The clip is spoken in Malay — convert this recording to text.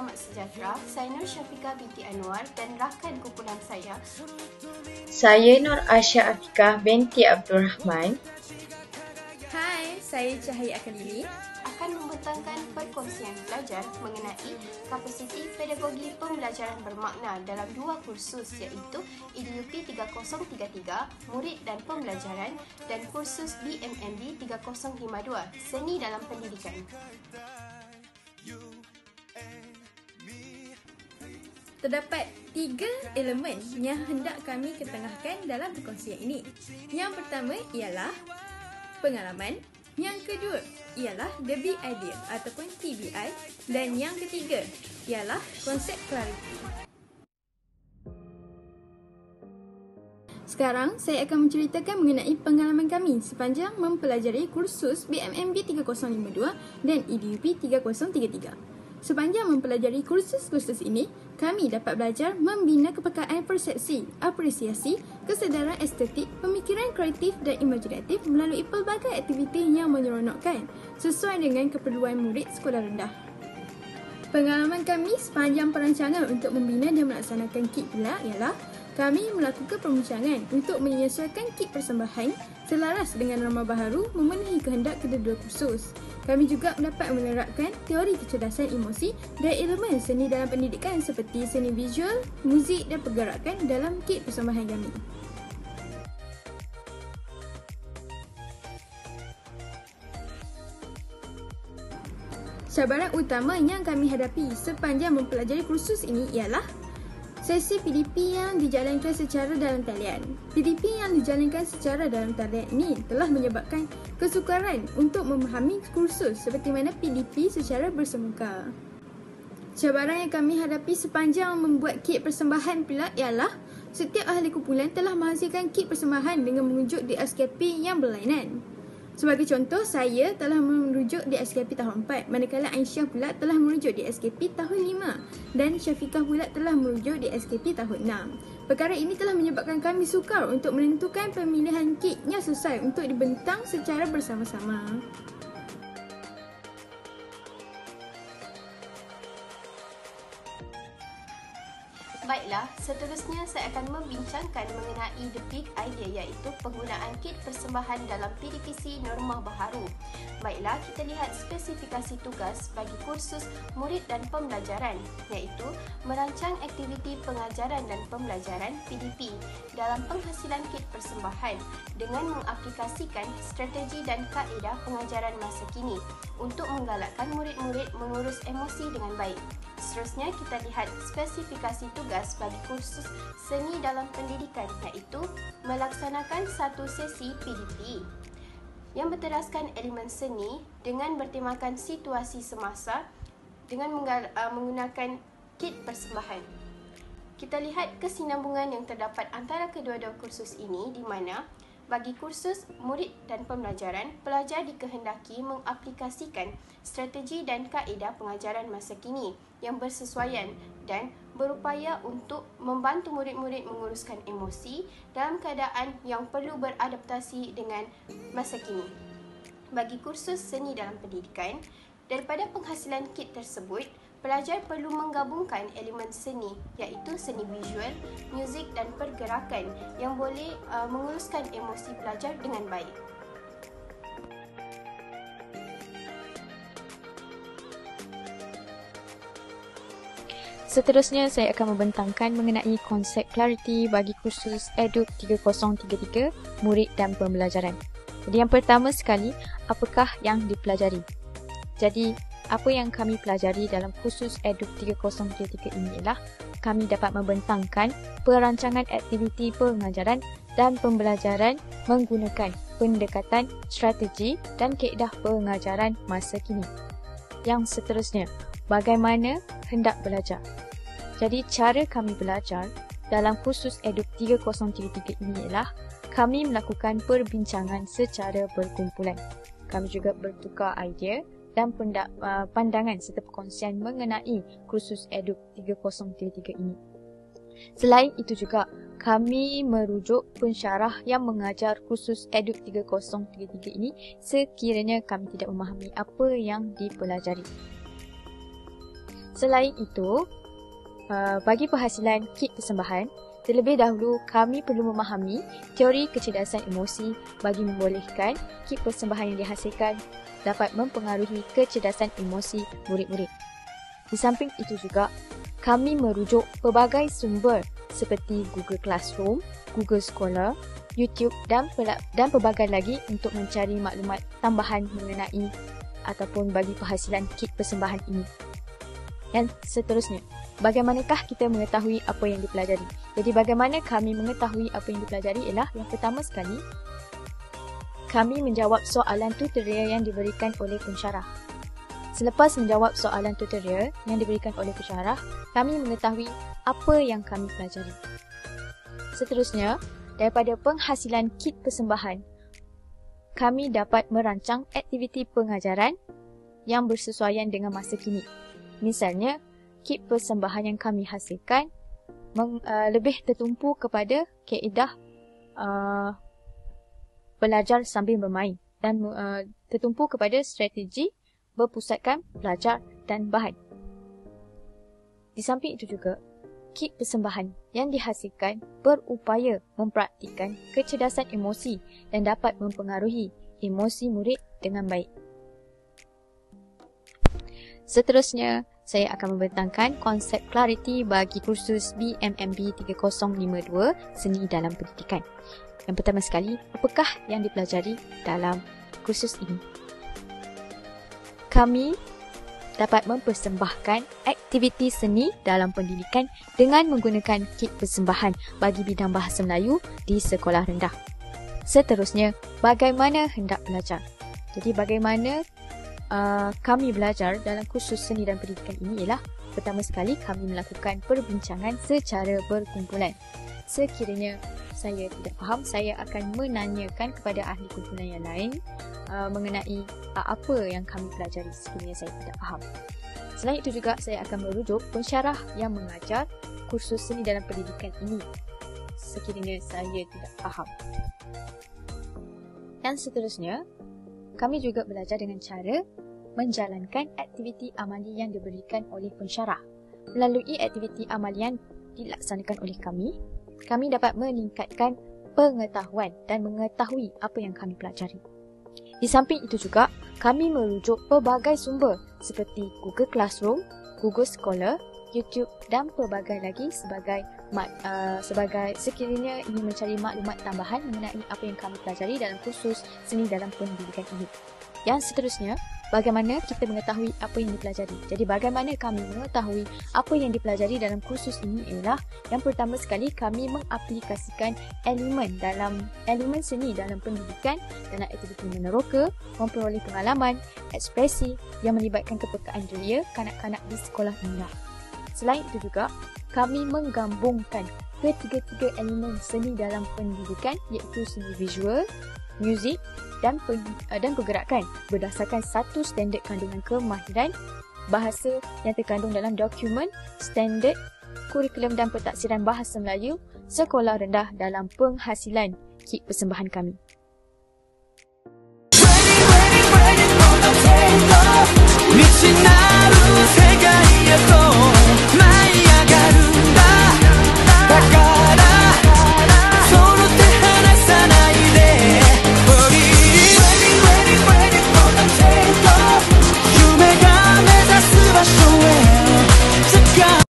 selamat sejahtera. Saya Nur Syafiqah binti Anwar dan rakan kumpulan saya. Saya Nur Asya Afiqah binti Abdul Rahman. Hai, saya Cahaya Akalili. Akan membentangkan perkongsian pelajar mengenai kapasiti pedagogi pembelajaran bermakna dalam dua kursus iaitu EDUP 3033 Murid dan Pembelajaran dan kursus BMMD 3052 Seni dalam Pendidikan. Terdapat 3 elemen yang hendak kami ketengahkan dalam perkongsian ini. Yang pertama ialah pengalaman, yang kedua ialah the big idea ataupun TBI dan yang ketiga ialah konsep clarity. Sekarang saya akan menceritakan mengenai pengalaman kami sepanjang mempelajari kursus BMMB 3052 dan EDUP 3033. Sepanjang mempelajari kursus-kursus ini, kami dapat belajar membina kepekaan persepsi, apresiasi, kesedaran estetik, pemikiran kreatif dan imajinatif melalui pelbagai aktiviti yang menyeronokkan sesuai dengan keperluan murid sekolah rendah. Pengalaman kami sepanjang perancangan untuk membina dan melaksanakan kit pula ialah kami melakukan perbincangan untuk menyesuaikan kit persembahan selaras dengan norma baharu memenuhi kehendak kedua-dua kursus. Kami juga dapat menerapkan teori kecerdasan emosi dan elemen seni dalam pendidikan seperti seni visual, muzik dan pergerakan dalam kit persembahan kami. Cabaran utama yang kami hadapi sepanjang mempelajari kursus ini ialah sesi PDP yang dijalankan secara dalam talian. PDP yang dijalankan secara dalam talian ini telah menyebabkan kesukaran untuk memahami kursus seperti mana PDP secara bersemuka. Cabaran yang kami hadapi sepanjang membuat kit persembahan pula ialah setiap ahli kumpulan telah menghasilkan kit persembahan dengan merujuk di SKP yang berlainan. Sebagai contoh, saya telah merujuk di SKP tahun 4, manakala Aisyah pula telah merujuk di SKP tahun 5 dan Syafiqah pula telah merujuk di SKP tahun 6. Perkara ini telah menyebabkan kami sukar untuk menentukan pemilihan kit yang sesuai untuk dibentang secara bersama-sama. Baiklah, seterusnya saya akan membincangkan mengenai the big idea iaitu penggunaan kit persembahan dalam PDPC norma baharu. Baiklah, kita lihat spesifikasi tugas bagi kursus murid dan pembelajaran iaitu merancang aktiviti pengajaran dan pembelajaran PDP dalam penghasilan kit persembahan dengan mengaplikasikan strategi dan kaedah pengajaran masa kini untuk menggalakkan murid-murid mengurus emosi dengan baik. Seterusnya kita lihat spesifikasi tugas bagi kursus seni dalam pendidikan iaitu melaksanakan satu sesi PDP yang berteraskan elemen seni dengan bertemakan situasi semasa dengan menggunakan kit persembahan. Kita lihat kesinambungan yang terdapat antara kedua-dua kursus ini di mana bagi kursus murid dan pembelajaran, pelajar dikehendaki mengaplikasikan strategi dan kaedah pengajaran masa kini yang bersesuaian dan berupaya untuk membantu murid-murid menguruskan emosi dalam keadaan yang perlu beradaptasi dengan masa kini. Bagi kursus seni dalam pendidikan, daripada penghasilan kit tersebut, pelajar perlu menggabungkan elemen seni iaitu seni visual, muzik dan pergerakan yang boleh menguruskan emosi pelajar dengan baik. Seterusnya saya akan membentangkan mengenai konsep clarity bagi kursus EDUP 3033 Murid dan Pembelajaran. Jadi yang pertama sekali, apakah yang dipelajari? Jadi apa yang kami pelajari dalam kursus EDUP 3033 ini ialah kami dapat membentangkan perancangan aktiviti pengajaran dan pembelajaran menggunakan pendekatan strategi dan kaedah pengajaran masa kini. Yang seterusnya, bagaimana hendak belajar? Jadi cara kami belajar dalam kursus EDUP 3033 ini ialah kami melakukan perbincangan secara berkumpulan. Kami juga bertukar idea dan pandangan serta perkongsian mengenai kursus EDUP 3033 ini. Selain itu juga, kami merujuk pensyarah yang mengajar kursus EDUP 3033 ini sekiranya kami tidak memahami apa yang dipelajari. Selain itu, bagi penghasilan kit persembahan, terlebih dahulu kami perlu memahami teori kecerdasan emosi bagi membolehkan kit persembahan yang dihasilkan dapat mempengaruhi kecerdasan emosi murid-murid. Di samping itu juga, kami merujuk pelbagai sumber seperti Google Classroom, Google Scholar, YouTube dan pelbagai lagi untuk mencari maklumat tambahan mengenai ataupun bagi penghasilan kit persembahan ini. Dan seterusnya, bagaimanakah kita mengetahui apa yang dipelajari? Jadi bagaimana kami mengetahui apa yang dipelajari ialah yang pertama sekali, kami menjawab soalan tutorial yang diberikan oleh pensyarah. Selepas menjawab soalan tutorial yang diberikan oleh pensyarah, kami mengetahui apa yang kami pelajari. Seterusnya, daripada penghasilan kit persembahan, kami dapat merancang aktiviti pengajaran yang bersesuaian dengan masa kini. Misalnya, kit persembahan yang kami hasilkan lebih tertumpu kepada kaedah belajar sambil bermain dan tertumpu kepada strategi berpusatkan belajar dan bahan. Di samping itu juga, kit persembahan yang dihasilkan berupaya mempraktikkan kecerdasan emosi dan dapat mempengaruhi emosi murid dengan baik. Seterusnya, saya akan membentangkan konsep clarity bagi kursus BMMB 3052 Seni dalam Pendidikan. Yang pertama sekali, apakah yang dipelajari dalam kursus ini? Kami dapat mempersembahkan aktiviti seni dalam pendidikan dengan menggunakan kit persembahan bagi bidang bahasa Melayu di sekolah rendah. Seterusnya, bagaimana hendak belajar? Jadi bagaimana kami belajar dalam kursus seni dan pendidikan ini ialah pertama sekali kami melakukan perbincangan secara berkumpulan. Sekiranya saya tidak faham, saya akan menanyakan kepada ahli kumpulan yang lain mengenai apa yang kami pelajari sekiranya saya tidak faham. Selain itu juga, saya akan merujuk pensyarah yang mengajar kursus seni dalam pendidikan ini sekiranya saya tidak faham. Dan seterusnya, kami juga belajar dengan cara menjalankan aktiviti amali yang diberikan oleh pensyarah. Melalui aktiviti amali yang dilaksanakan oleh kami dapat meningkatkan pengetahuan dan mengetahui apa yang kami pelajari. Di samping itu juga, kami merujuk pelbagai sumber seperti Google Classroom, Google Scholar, YouTube dan pelbagai lagi sebagai sekiranya ingin mencari maklumat tambahan mengenai apa yang kami pelajari dalam kursus seni dalam pendidikan ini. Yang seterusnya, bagaimana kita mengetahui apa yang dipelajari. Jadi bagaimana kami mengetahui apa yang dipelajari dalam kursus ini ialah yang pertama sekali kami mengaplikasikan elemen seni dalam pendidikan dalam aktiviti meneroka, memperoleh pengalaman, ekspresi yang melibatkan kepekaan ceria kanak-kanak di sekolah rendah. Selain itu juga, kami menggabungkan ketiga-tiga elemen seni dalam pendidikan iaitu seni visual, muzik dan pergerakan berdasarkan satu standard kandungan kemahiran bahasa yang terkandung dalam dokumen standard kurikulum dan pentaksiran bahasa Melayu sekolah rendah dalam penghasilan kit persembahan kami. 미친 나로 세상이었어